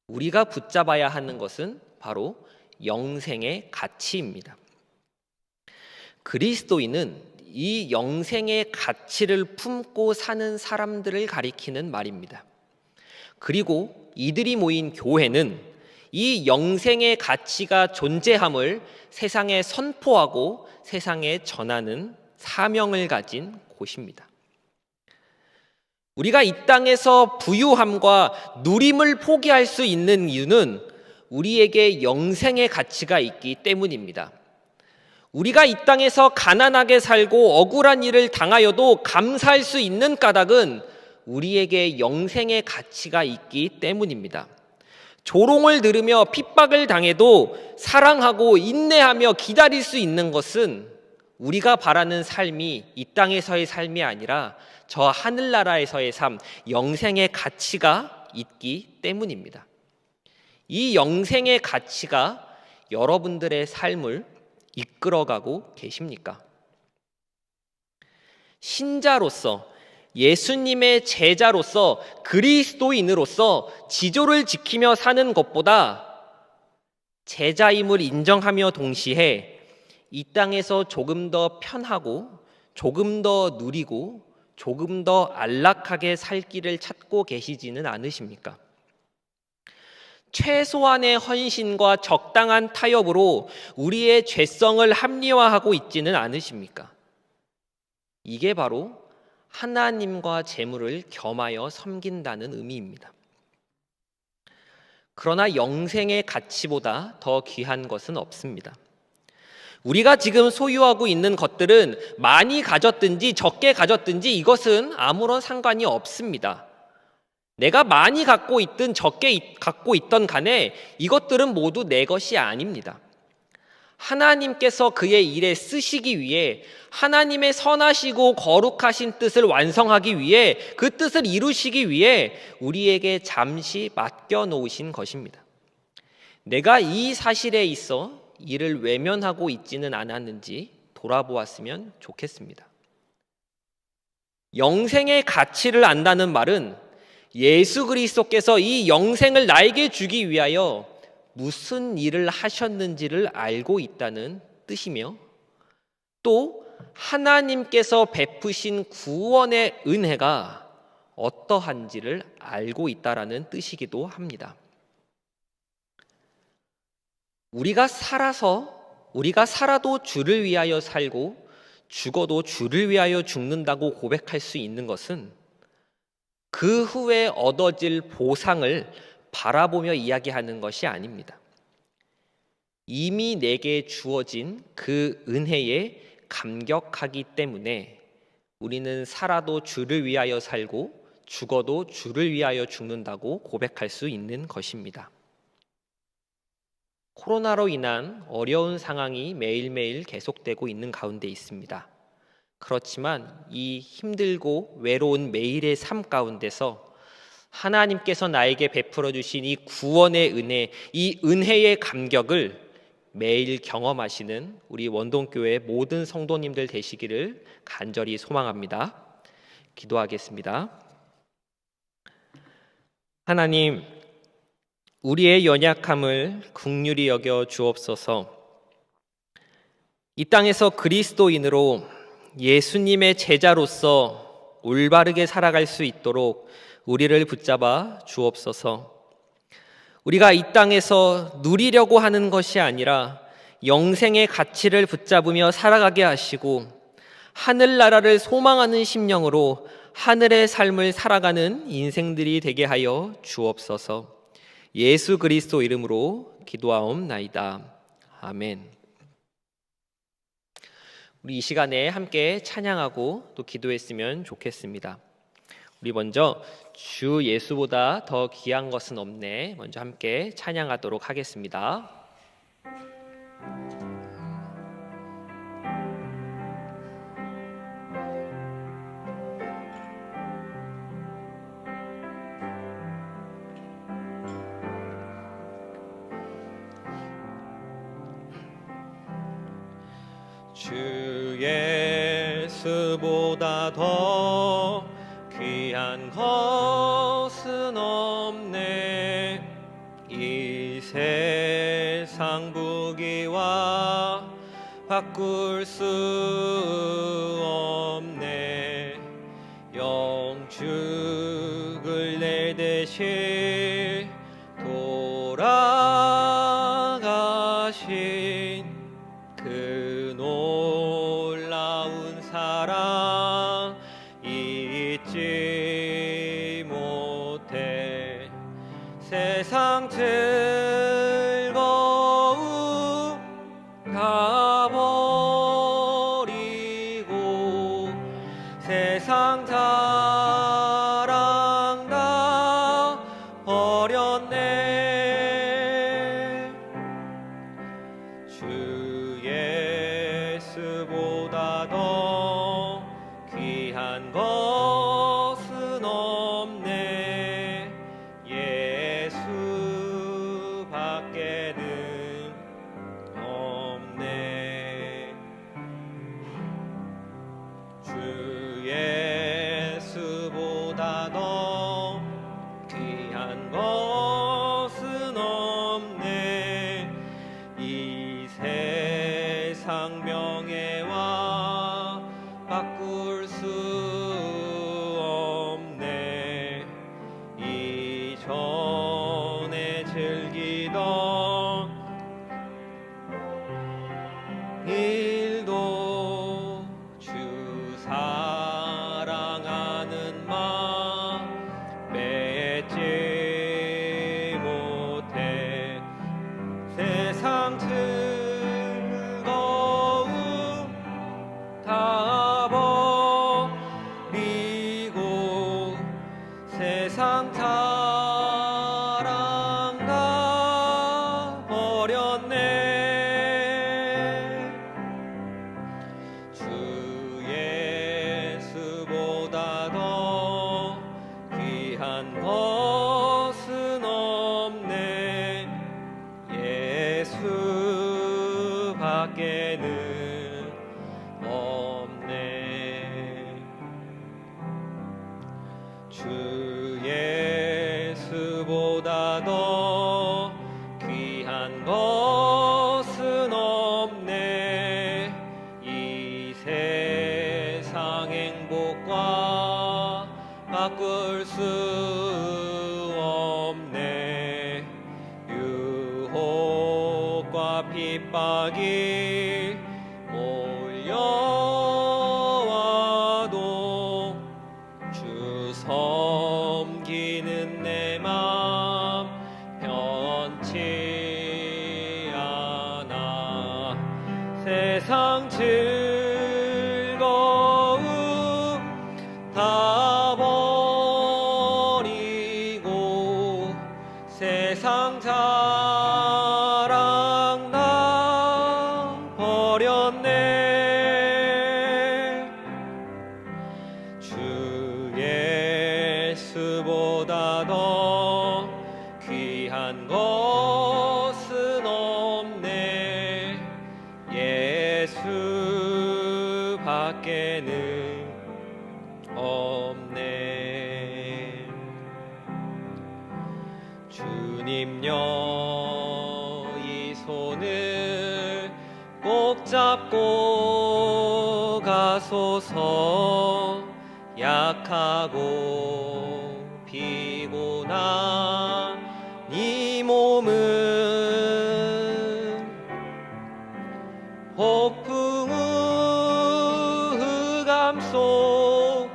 A: 우리가 붙잡아야 하는 것은 바로 영생의 가치입니다. 그리스도인은 이 영생의 가치를 품고 사는 사람들을 가리키는 말입니다. 그리고 이들이 모인 교회는 이 영생의 가치가 존재함을 세상에 선포하고 세상에 전하는 사명을 가진 곳입니다. 우리가 이 땅에서 부유함과 누림을 포기할 수 있는 이유는 우리에게 영생의 가치가 있기 때문입니다. 우리가 이 땅에서 가난하게 살고 억울한 일을 당하여도 감사할 수 있는 까닭은 우리에게 영생의 가치가 있기 때문입니다. 조롱을 들으며 핍박을 당해도 사랑하고 인내하며 기다릴 수 있는 것은 우리가 바라는 삶이 이 땅에서의 삶이 아니라 저 하늘나라에서의 삶, 영생의 가치가 있기 때문입니다. 이 영생의 가치가 여러분들의 삶을 이끌어가고 계십니까? 신자로서, 예수님의 제자로서, 그리스도인으로서 지조를 지키며 사는 것보다 제자임을 인정하며 동시에 이 땅에서 조금 더 편하고 조금 더 누리고 조금 더 안락하게 살 길을 찾고 계시지는 않으십니까? 최소한의 헌신과 적당한 타협으로 우리의 죄성을 합리화하고 있지는 않으십니까? 이게 바로 하나님과 재물을 겸하여 섬긴다는 의미입니다. 그러나 영생의 가치보다 더 귀한 것은 없습니다. 우리가 지금 소유하고 있는 것들은 많이 가졌든지 적게 가졌든지 이것은 아무런 상관이 없습니다. 내가 많이 갖고 있든 적게 갖고 있던 간에 이것들은 모두 내 것이 아닙니다. 하나님께서 그의 일에 쓰시기 위해 하나님의 선하시고 거룩하신 뜻을 완성하기 위해 그 뜻을 이루시기 위해 우리에게 잠시 맡겨놓으신 것입니다. 내가 이 사실에 있어 이를 외면하고 있지는 않았는지 돌아보았으면 좋겠습니다. 영생의 가치를 안다는 말은 예수 그리스도께서 이 영생을 나에게 주기 위하여 무슨 일을 하셨는지를 알고 있다는 뜻이며, 또 하나님께서 베푸신 구원의 은혜가 어떠한지를 알고 있다라는 뜻이기도 합니다. 우리가 살아도 주를 위하여 살고 죽어도 주를 위하여 죽는다고 고백할 수 있는 것은 그 후에 얻어질 보상을 바라보며 이야기하는 것이 아닙니다. 이미 내게 주어진 그 은혜에 감격하기 때문에 우리는 살아도 주를 위하여 살고 죽어도 주를 위하여 죽는다고 고백할 수 있는 것입니다. 코로나로 인한 어려운 상황이 매일매일 계속되고 있는 가운데 있습니다. 그렇지만 이 힘들고 외로운 매일의 삶 가운데서 하나님께서 나에게 베풀어 주신 이 구원의 은혜, 이 은혜의 감격을 매일 경험하시는 우리 원동교회 모든 성도님들 되시기를 간절히 소망합니다. 기도하겠습니다. 하나님, 우리의 연약함을 긍휼히 여겨 주옵소서. 이 땅에서 그리스도인으로 예수님의 제자로서 올바르게 살아갈 수 있도록 우리를 붙잡아 주옵소서. 우리가 이 땅에서 누리려고 하는 것이 아니라 영생의 가치를 붙잡으며 살아가게 하시고 하늘나라를 소망하는 심령으로 하늘의 삶을 살아가는 인생들이 되게 하여 주옵소서. 예수 그리스도 이름으로 기도하옵나이다. 아멘. 우리 이 시간에 함께 찬양하고 또 기도했으면 좋겠습니다. 우리 먼저 주 예수보다 더 귀한 것은 없네 먼저 함께 찬양하도록 하겠습니다. 주 예수보다 더 귀한 것은 없네. 이 세상 부귀와 바꿀 수 없네. 영축을 내 대신 돌아가신 그 놀라운 사랑 잊지 못해. 세상 즐거움 다 버리고 세상 자랑 다 버렸네. 주 예수보다 더 귀한 것은 없네. 예수밖에는 없네. 주 예수보다 더 귀한 것은 없네. 이 세상 명예와 바꿀 수 없네. 이전에 즐기던 일도 주 사랑하는 마음 맺지 못해. 세상 즐거움 다 버리고 세상 자랑 다 버렸네. 주 예수보다 더 귀한 것은 없네. 예수밖에는 없네. 주 예수보다 더 귀한 것은 없네. 이 세상 행복과 바꿀 수 없네. 유혹과 핍박이 몰려와도 주 섬기는 내 맘 변치 않아. 세상 즐거움 다 버리고 세상 자랑 다 버렸네. 주 예수보다 더 귀한 것은 없네. 예수밖에는 없네. 주님여 이 손을 꼭 잡고 가소서. 하소서. 약하고 피곤한 이 몸은 폭풍우 흑암 속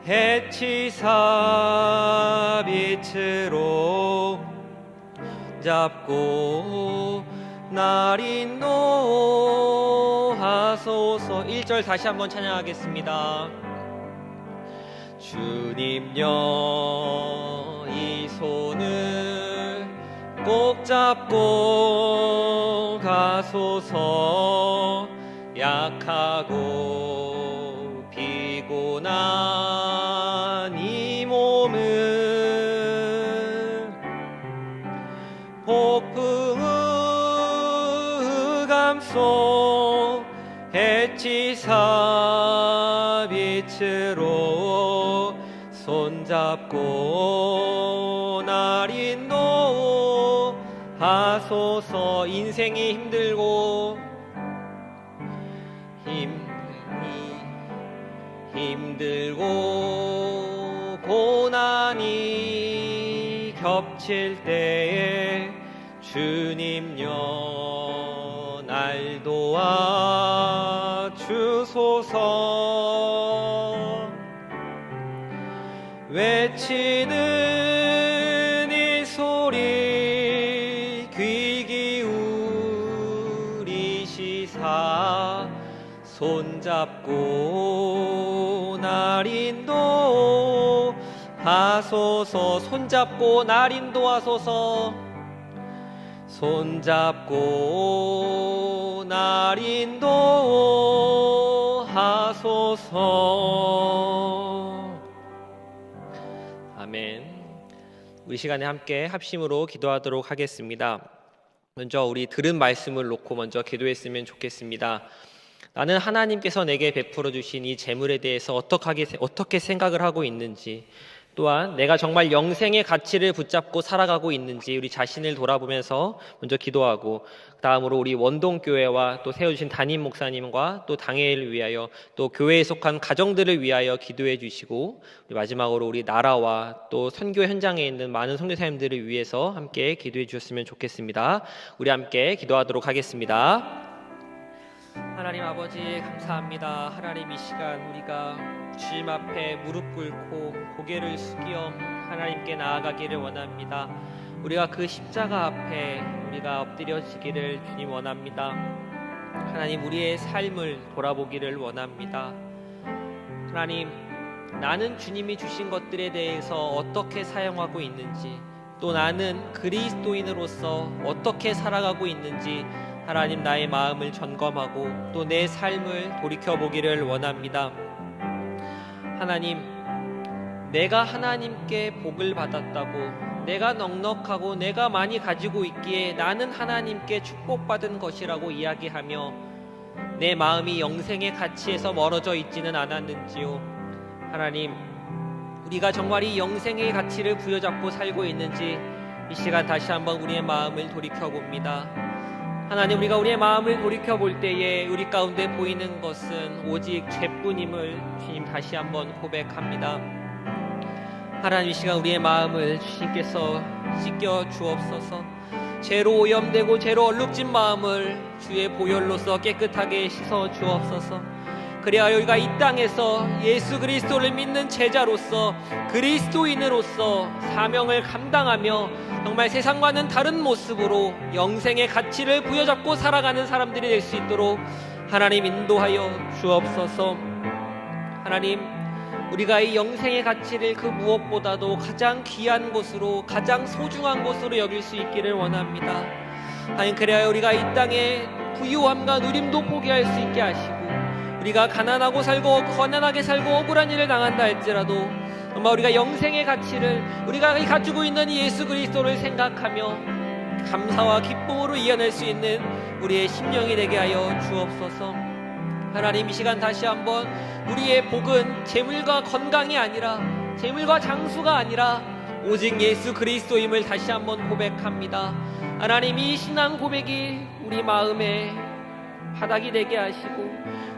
A: 해치사 빛으로 잡고 날 인도하소서. 1절 다시 한번 찬양하겠습니다. 주님여 이 손을 꼭 잡고 가소서. 약하고 피곤한 이 몸은 폭풍 흑암 속 해치사 빛으로 손잡고 날 인도하소서. 인생이 힘들고 힘들고 고난이 겹칠 때에 주님여 날 도와 주소서. 외치는 이 소리 귀 기울이시사 손잡고 날 인도하소서. 손잡고 날 인도하소서. 손잡고 날 인도하소서. 아멘. 우리 시간에 함께 합심으로 기도하도록 하겠습니다. 먼저 우리 들은 말씀을 놓고 먼저 기도했으면 좋겠습니다. 나는 하나님께서 내게 베풀어 주신 이 재물에 대해서 어떻게 생각을 하고 있는지, 또한 내가 정말 영생의 가치를 붙잡고 살아가고 있는지 우리 자신을 돌아보면서 먼저 기도하고, 다음으로 우리 원동교회와 또 세워주신 담임 목사님과 또 당회를 위하여 또 교회에 속한 가정들을 위하여 기도해 주시고, 우리 마지막으로 우리 나라와 또 선교 현장에 있는 많은 선교사님들을 위해서 함께 기도해 주셨으면 좋겠습니다. 우리 함께 기도하도록 하겠습니다. 하나님 아버지 감사합니다. 하나님 이 시간 우리가 주님 앞에 무릎 꿇고 고개를 숙여 하나님께 나아가기를 원합니다. 우리가 그 십자가 앞에 우리가 엎드려지기를 주님 원합니다. 하나님 우리의 삶을 돌아보기를 원합니다. 하나님 나는 주님이 주신 것들에 대해서 어떻게 사용하고 있는지, 또 나는 그리스도인으로서 어떻게 살아가고 있는지 하나님 나의 마음을 점검하고 또 내 삶을 돌이켜보기를 원합니다. 하나님 내가 하나님께 복을 받았다고, 내가 넉넉하고 내가 많이 가지고 있기에 나는 하나님께 축복받은 것이라고 이야기하며 내 마음이 영생의 가치에서 멀어져 있지는 않았는지요. 하나님 우리가 정말 이 영생의 가치를 부여잡고 살고 있는지 이 시간 다시 한번 우리의 마음을 돌이켜봅니다. 하나님 우리가 우리의 마음을 돌이켜볼 때에 우리 가운데 보이는 것은 오직 죄뿐임을 주님 다시 한번 고백합니다. 하나님 이 시간 우리의 마음을 주님께서 씻겨 주옵소서. 죄로 오염되고 죄로 얼룩진 마음을 주의 보혈로서 깨끗하게 씻어 주옵소서. 그래야 우리가 이 땅에서 예수 그리스도를 믿는 제자로서 그리스도인으로서 사명을 감당하며 정말 세상과는 다른 모습으로 영생의 가치를 부여잡고 살아가는 사람들이 될 수 있도록 하나님 인도하여 주옵소서. 하나님 우리가 이 영생의 가치를 그 무엇보다도 가장 귀한 것으로, 가장 소중한 것으로 여길 수 있기를 원합니다. 하나님 그래야 우리가 이 땅의 부유함과 누림도 포기할 수 있게 하시고, 우리가 가난하고 살고 거난하게 살고 억울한 일을 당한다 할지라도 정말 우리가 영생의 가치를, 우리가 가지고 있는 이 예수 그리스도를 생각하며 감사와 기쁨으로 이겨낼 수 있는 우리의 심령이 되게 하여 주옵소서. 하나님 이 시간 다시 한번 우리의 복은 재물과 건강이 아니라, 재물과 장수가 아니라 오직 예수 그리스도임을 다시 한번 고백합니다. 하나님 이 신앙 고백이 우리 마음에 바닥이 되게 하시고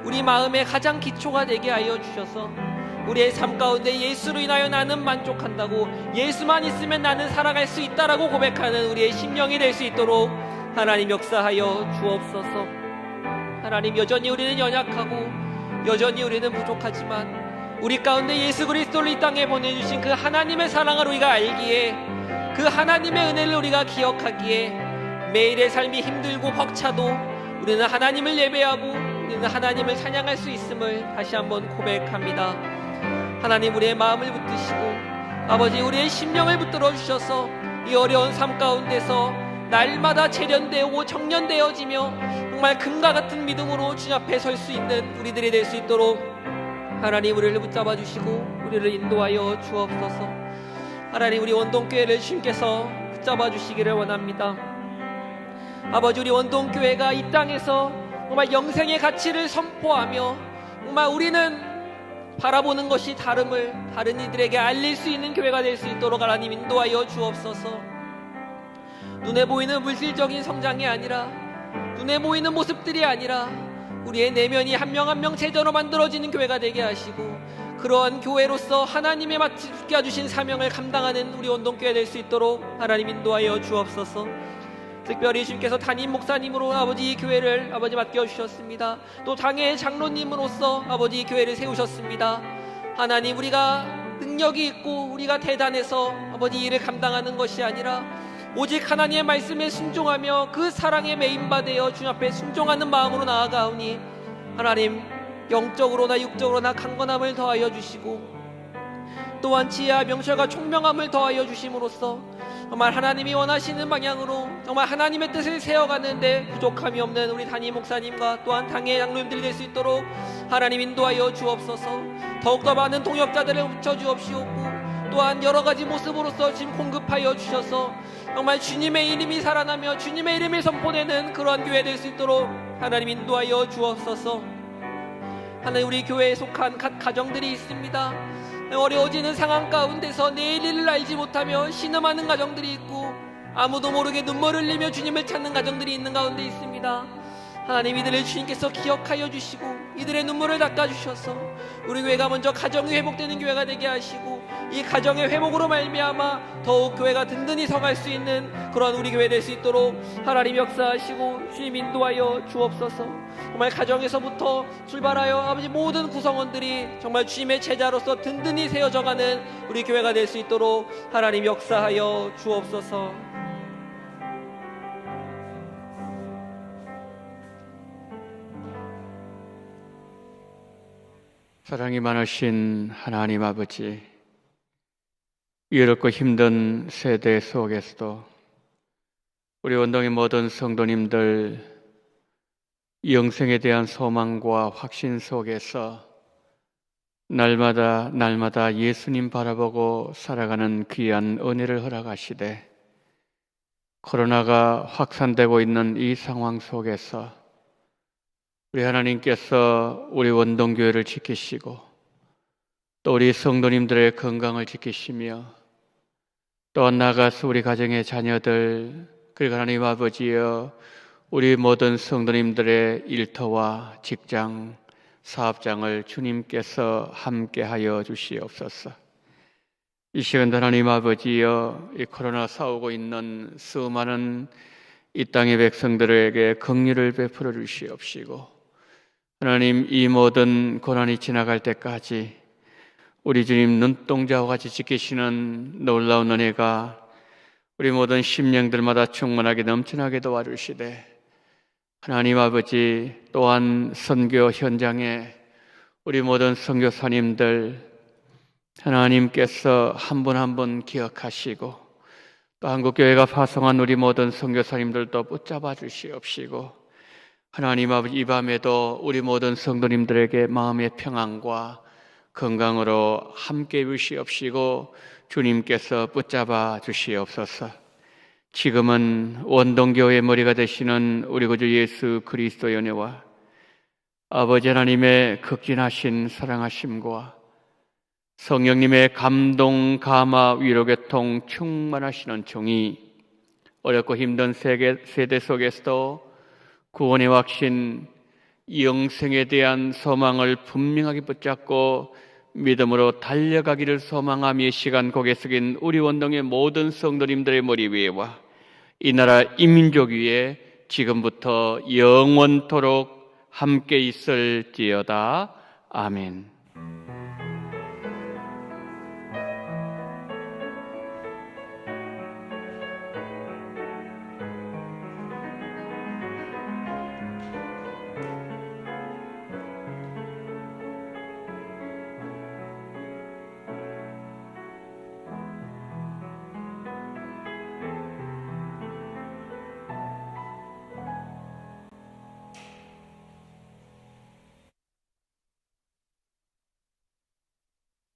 A: 우리 마음의 가장 기초가 되게 하여 주셔서 우리의 삶 가운데 예수로 인하여 나는 만족한다고, 예수만 있으면 나는 살아갈 수 있다라고 고백하는 우리의 심령이 될 수 있도록 하나님 역사하여 주옵소서. 하나님, 여전히 우리는 연약하고 여전히 우리는 부족하지만 우리 가운데 예수 그리스도를 이 땅에 보내주신 그 하나님의 사랑을 우리가 알기에, 그 하나님의 은혜를 우리가 기억하기에 매일의 삶이 힘들고 벅차도 우리는 하나님을 예배하고 우리는 하나님을 찬양할 수 있음을 다시 한번 고백합니다. 하나님, 우리의 마음을 붙드시고 아버지, 우리의 심령을 붙들어 주셔서 이 어려운 삶 가운데서 날마다 재련되고 청년되어지며 정말 금과 같은 믿음으로 주님 앞에 설 수 있는 우리들이 될 수 있도록 하나님, 우리를 붙잡아 주시고 우리를 인도하여 주옵소서. 하나님, 우리 원동교회를 주님께서 붙잡아 주시기를 원합니다. 아버지, 우리 원동교회가 이 땅에서 정말 영생의 가치를 선포하며 정말 우리는 바라보는 것이 다름을 다른 이들에게 알릴 수 있는 교회가 될 수 있도록 하나님 인도하여 주옵소서. 눈에 보이는 물질적인 성장이 아니라, 눈에 보이는 모습들이 아니라 우리의 내면이 한 명 한 명 제대로 만들어지는 교회가 되게 하시고, 그러한 교회로서 하나님의 맡겨주신 사명을 감당하는 우리 원동교회 될 수 있도록 하나님 인도하여 주옵소서. 특별히 주님께서 담임 목사님으로 아버지 이 교회를 아버지 맡겨주셨습니다. 또 당의 장로님으로서 아버지 이 교회를 세우셨습니다. 하나님, 우리가 능력이 있고 우리가 대단해서 아버지 이 일을 감당하는 것이 아니라 오직 하나님의 말씀에 순종하며 그 사랑에 매인받아 주님 앞에 순종하는 마음으로 나아가오니 하나님, 영적으로나 육적으로나 강건함을 더하여 주시고 또한 지혜와 명철과 총명함을 더하여 주심으로써 정말 하나님이 원하시는 방향으로 정말 하나님의 뜻을 세워가는데 부족함이 없는 우리 담임 목사님과 또한 당의 장로님들이 될 수 있도록 하나님 인도하여 주옵소서. 더욱더 많은 동역자들을 붙여주옵시옵고 또한 여러가지 모습으로서 지금 공급하여 주셔서 정말 주님의 이름이 살아나며 주님의 이름이 선포되는 그러한 교회 될 수 있도록 하나님 인도하여 주옵소서. 하나님, 우리 교회에 속한 각 가정들이 있습니다. 어려워지는 상황 가운데서 내일 일을 알지 못하며 신음하는 가정들이 있고 아무도 모르게 눈물을 흘리며 주님을 찾는 가정들이 있는 가운데 있습니다. 하나님, 이들을 주님께서 기억하여 주시고 이들의 눈물을 닦아주셔서 우리 교회가 먼저 가정이 회복되는 교회가 되게 하시고 이 가정의 회복으로 말미암아 더욱 교회가 든든히 서갈 수 있는 그런 우리 교회 될 수 있도록 하나님 역사하시고 주님 인도하여 주옵소서. 정말 가정에서부터 출발하여 아버지 모든 구성원들이 정말 주님의 제자로서 든든히 세워져가는 우리 교회가 될 수 있도록 하나님 역사하여 주옵소서.
C: 사랑이 많으신 하나님 아버지, 이 어렵고 힘든 세대 속에서도 우리 원동의 모든 성도님들 영생에 대한 소망과 확신 속에서 날마다 예수님 바라보고 살아가는 귀한 은혜를 허락하시되 코로나가 확산되고 있는 이 상황 속에서 우리 하나님께서 우리 원동교회를 지키시고 또 우리 성도님들의 건강을 지키시며 또한 나아가서 우리 가정의 자녀들 그리고 하나님 아버지여 우리 모든 성도님들의 일터와 직장, 사업장을 주님께서 함께하여 주시옵소서. 이 시간도 하나님 아버지여 이 코로나 싸우고 있는 수많은 이 땅의 백성들에게 긍휼을 베풀어 주시옵시고 하나님, 이 모든 고난이 지나갈 때까지 우리 주님 눈동자와 같이 지키시는 놀라운 은혜가 우리 모든 심령들마다 충만하게 넘쳐나게 도와주시되 하나님 아버지 또한 선교 현장에 우리 모든 선교사님들 하나님께서 한 분 한 분 기억하시고 또 한국교회가 파송한 우리 모든 선교사님들도 붙잡아 주시옵시고 하나님 아버지 이 밤에도 우리 모든 성도님들에게 마음의 평안과 건강으로 함께 주시옵시고 주님께서 붙잡아 주시옵소서. 지금은 원동교회의 머리가 되시는 우리 구주 예수 그리스도의 은혜와 아버지 하나님의 극진하신 사랑하심과 성령님의 감동, 감화, 위로교통 충만하시는 종이 어렵고 힘든 세대 속에서도 구원의 확신, 영생에 대한 소망을 분명하게 붙잡고 믿음으로 달려가기를 소망하며 이 시간 고개 숙인 우리 원동의 모든 성도님들의 머리 위에와 이 나라 이민족 위에 지금부터 영원토록 함께 있을지어다. 아멘.